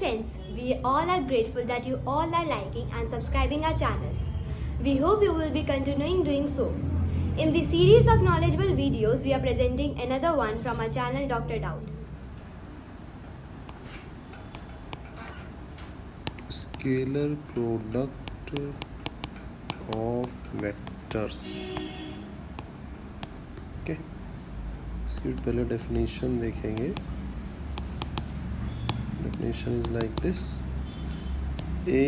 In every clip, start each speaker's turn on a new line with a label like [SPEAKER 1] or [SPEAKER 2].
[SPEAKER 1] friends, we all are grateful that you all are liking and subscribing our channel. We hope you will be continuing doing so. In the series of knowledgeable videos, we are presenting another one from our channel Dr. Doubt.
[SPEAKER 2] Scalar product of vectors. Okay, इसकी पहले definition देखेंगे. Definition is like this. A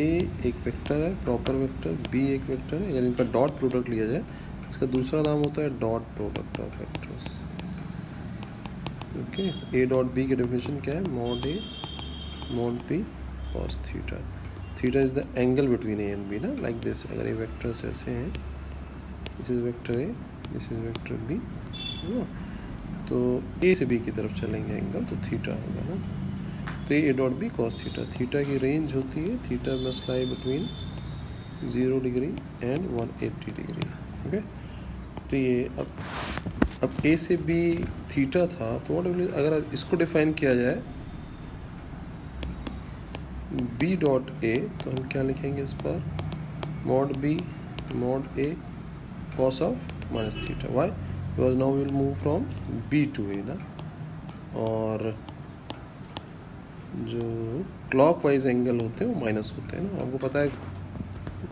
[SPEAKER 2] एक vector है, proper vector. B एक vector है. अगर इनका dot product लिया जाए, इसका दूसरा नाम होता है dot product of vectors. Okay, A dot B की डेफिनेशन क्या है? Mod A mod B cos theta. Theta is the angle between A and B ना, लाइक दिस. अगर ये वेक्टर्स ऐसे हैं, this is vector A, this is vector B, तो A से B की तरफ चलेंगे एंगल, तो थीटा होगा ना. तो ये A dot B cos theta. Theta की रेंज होती है, theta must lie between 0 degree and 180 degree. Okay, तो ये अब A से B थीटा था, तो अगर इसको डिफाइन किया जाए B डॉट A, तो हम क्या लिखेंगे इस पर? Mod B mod A cos of minus theta. Why? Because now will move from B to A ना. और जो क्लॉकवाइज एंगल होते हैं वो माइनस होते हैं ना. आपको पता है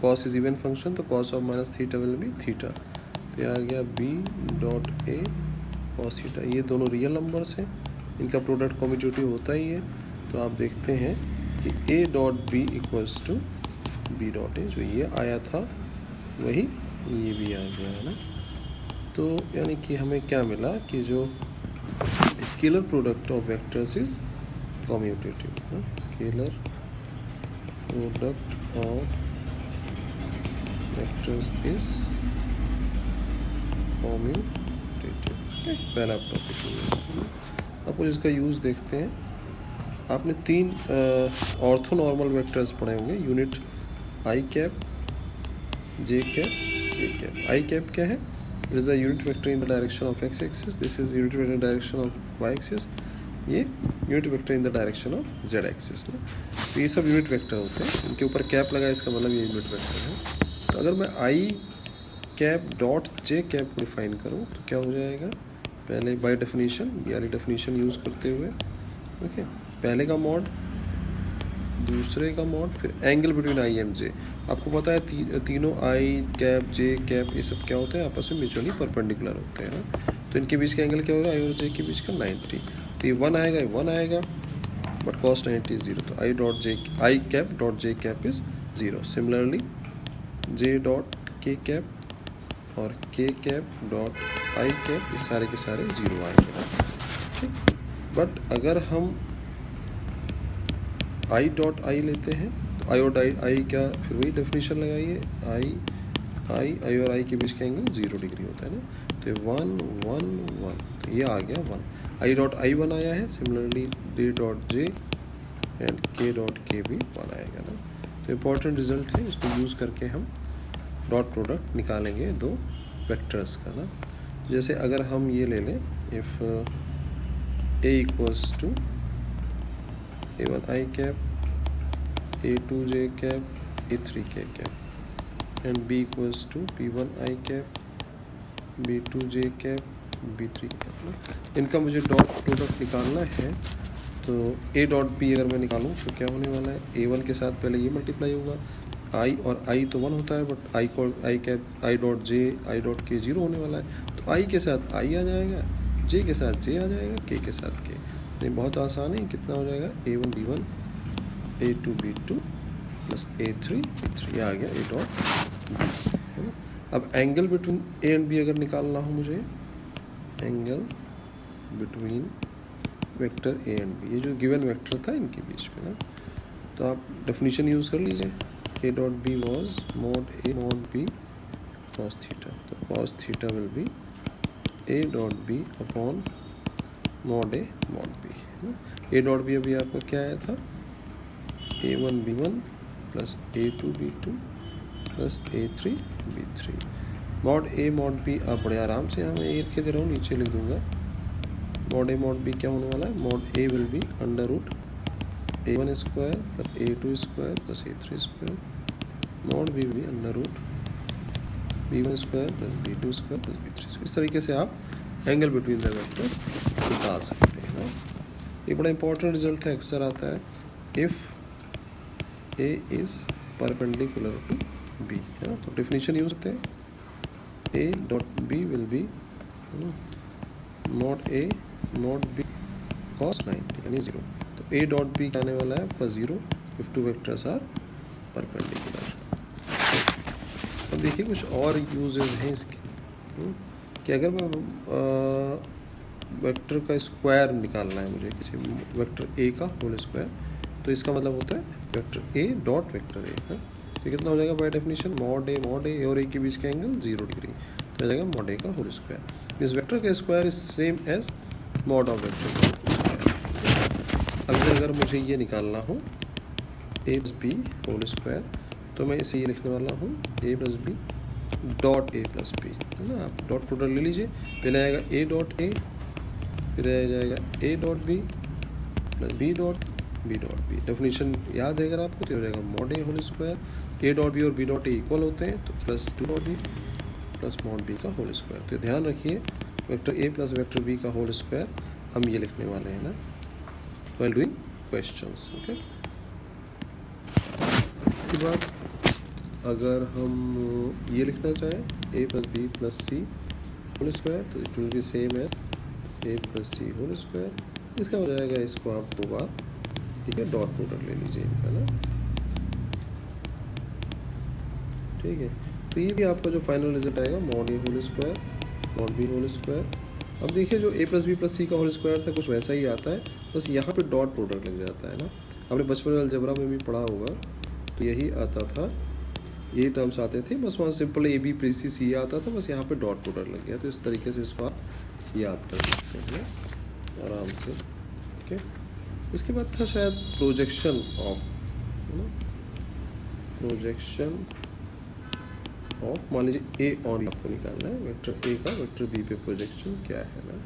[SPEAKER 2] कॉस इज इवन फंक्शन, तो cos of minus theta will be theta. तो ये आ गया B dot A cos theta. ये दोनों रियल नंबर्स हैं, इनका प्रोडक्ट कम्यूटेटिव होता ही है. तो आप देखते हैं कि A dot B equals to B dot A. जो ये आया था वही ये भी आ गया है ना. तो यानी कि हमें क्या मिला कि जो scalar product of vectors is commutative. Scalar product of vectors is commutative. पहला टॉपिक. अब कुछ इसका यूज़ देखते हैं. आपने 3 ऑर्थोनॉर्मल वेक्टर्स पढ़े होंगे. Unit I cap, J cap, K cap. I cap क्या है? It is a unit vector in the direction of X axis. This is unit vector in the direction of Y axis. ये unit vector in the direction of Z axis ना. तो ये सब unit vector होते हैं. इनके ऊपर cap लगा, इसका मतलब ये यूनिट वेक्टर है. तो अगर मैं आई कैप डॉट जे कैप को डिफाइन करूँ तो क्या हो जाएगा? पहले बाय डेफिनेशन, ये वाली डेफिनेशन यूज़ करते हुए, ओके, पहले का मॉड, दूसरे का मॉड, फिर एंगल बिटवीन आई एंड जे. आपको पता है तीनों आई कैप जे कैप ये सब क्या होते हैं? आपस में म्यूचुअली परपेंडिकुलर होते हैं ना. तो इनके बीच का एंगल क्या होगा? आई और जे के बीच का 90. तो ये 1 आएगा, ये 1 आएगा, बट कॉस 90 इज 0. तो I cap dot J cap is 0. Similarly J dot K cap और K cap dot I cap, ये सारे के सारे 0 आएंगे. ठीक. बट अगर हम आई डॉट आई लेते हैं, तो आई और आई क्या, फिर वही डेफिनेशन लगाइए. आई और आई के बीच का एंगल 0 डिग्री होता है ना. तो 1 1 1, तो ये आ गया 1. आई डॉट आई 1 आया है. Similarly J dot J and के डॉट के भी 1 आएगा ना. तो इम्पॉर्टेंट रिजल्ट है, इसको यूज़ करके हम डॉट प्रोडक्ट निकालेंगे दो वेक्टर्स का ना. जैसे अगर हम ये ले लें, if A equals to A1 i cap, A2 j cap, A3 k cap, and B equals to B1 i cap, B2 j cap, B3 cap ना. इनका मुझे डॉट प्रोडक्ट निकालना है. तो A डॉट B अगर मैं निकालूँ तो क्या होने वाला है? A1 के साथ पहले ये मल्टीप्लाई होगा. I और I तो 1 होता है, but I cap I dot J I dot के 0 होने वाला है. तो I के साथ I आ जाएगा, J के साथ J आ जाएगा, K के साथ K. ये बहुत आसान है. कितना हो जाएगा? A1 B1, A2 B2 plus A3 B3. ये आ गया A डॉट B है ना. अब angle between A and B अगर निकालना हो मुझे, angle between vector A and B, ये जो गिवन वेक्टर था इनके बीच में ना, तो आप डेफिनेशन यूज़ कर लीजिए. A dot B was mod A mod B cos theta. तो cos theta will be A dot B upon mod A mod B है ना. A डॉट B अभी आपका क्या आया था? A1 B1 plus A2 B2 plus A3 B3. Mod A mod B आप बड़े आराम से, यहाँ मैं ए लिख दे रहा हूँ, नीचे लिख दूंगा. मॉड A मॉड B क्या होने वाला है? Mod A will be under root a1 square plus a2 square plus a3 square mod b भी under root b1 square plus b2 square plus b3 square. इस तरीके से आप एंगल बिटवीन द वेक्टर्स निकाल सकते हैं ना। ये बड़ा इंपॉर्टेंट रिजल्ट है, अक्सर आता है if a is perpendicular to b, है ना। तो डेफिनेशन यूज करते हैं a dot b will be mod a mod b cos 90 यानी 0। तो a डॉट b आने वाला है आपका 0 if two vectors are perpendicular. अब देखिए कुछ और यूजेस हैं इसके कि अगर मैं वेक्टर का स्क्वायर निकालना है मुझे, किसी वेक्टर a का होल स्क्वायर, तो इसका मतलब होता है vector a dot vector a है। तो कितना हो जाएगा बाय डेफिनेशन मॉड a और a के बीच का एंगल 0 डिग्री, तो हो जाएगा मॉड a का होल स्क्वायर। इस वेक्टर का square is same as mod of vector का स्क्वायर। अगर मुझे ये निकालना हो a plus b whole square, तो मैं इसे ये लिखने वाला हूँ a plus b dot a plus b, है ना। आप डॉट प्रोडक्ट ले लीजिए, पहले आएगा a डॉट a, फिर आ जाएगा a dot b plus b dot b। Definition याद है अगर आपको, तो हो जाएगा mod a whole square, a dot b और b डॉट a इक्वल होते हैं, तो plus 2 dot b plus mod b का होल स्क्वायर। तो ध्यान रखिए vector a plus vector b का होल स्क्वायर हम ये लिखने वाले हैं ना व्हाइल डूइंग क्वेश्चंस, ओके। इसके बाद अगर हम ये लिखना चाहें a plus B plus C whole square, तो it will be same as a plus C whole square. इसका हो जाएगा, इसको आप दो बार, ठीक है, डॉट प्रोडक्ट ले लीजिए इनका ना, ठीक है। तो ये भी आपका जो फाइनल रिजल्ट आएगा mod a whole square mod b whole square. अब देखिए जो a plus B plus c का होल स्क्वायर था कुछ वैसा ही आता है, बस यहाँ पे डॉट प्रोडक्ट लग जाता है ना। आपने बचपन में अलजेब्रा में भी पढ़ा होगा, तो यही आता था, ये टर्म्स आते थे, बस वहाँ सिंपल ए बी प्लस सी आता था, बस यहाँ पे डॉट प्रोडक्ट लग गया। तो इस तरीके से इसको आप याद कर सकते हैं आराम से, ठीक है। इसके बाद था शायद प्रोजेक्शन ऑफ, प्रोजेक्शन ऑफ, मान लीजिए ए ऑन आपको निकालना है, वेक्टर ए का वेक्टर बी पे प्रोजेक्शन क्या है ना।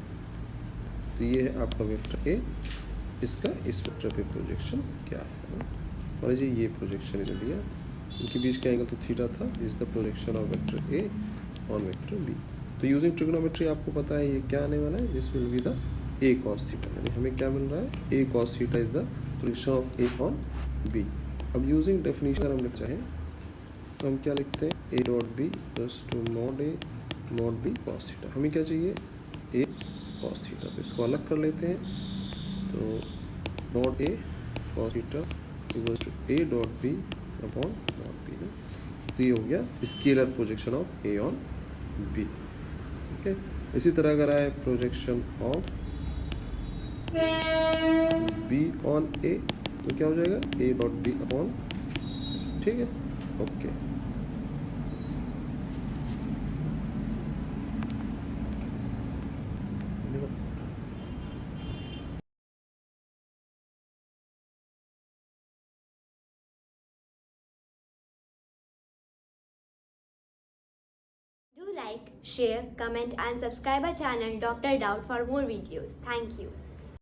[SPEAKER 2] तो ये है आपका वेक्टर ए, इसका इस वेक्टर पे प्रोजेक्शन क्या है ना। मान लीजिए ये प्रोजेक्शन इसे दिया, इनके बीच का एंगल तो थीटा था, this is the projection of vector A on vector B. तो यूजिंग ट्रिग्नोमेट्री आपको पता है ये क्या आने वाला है, this will be the A cos theta, यानी हमें क्या मिल रहा है, A cos theta is the projection of A on B. अब यूजिंग डेफिनेशन हम लिख चाहें तो हम क्या लिखते हैं, A dot B plus two mod B cos theta. हमें क्या चाहिए, ए कॉस थीटा, तो इसको अलग कर लेते हैं। तो mod a cos theta equals to a dot b upon mod b ना। तो ये हो गया scalar projection of A on b, okay. इसी तरह अगर आए projection of b on a, तो क्या हो जाएगा, ए डॉट बी अपॉन, ठीक है, okay.
[SPEAKER 1] Do like, share, comment and subscribe our channel Dr. Doubt for more videos. Thank you.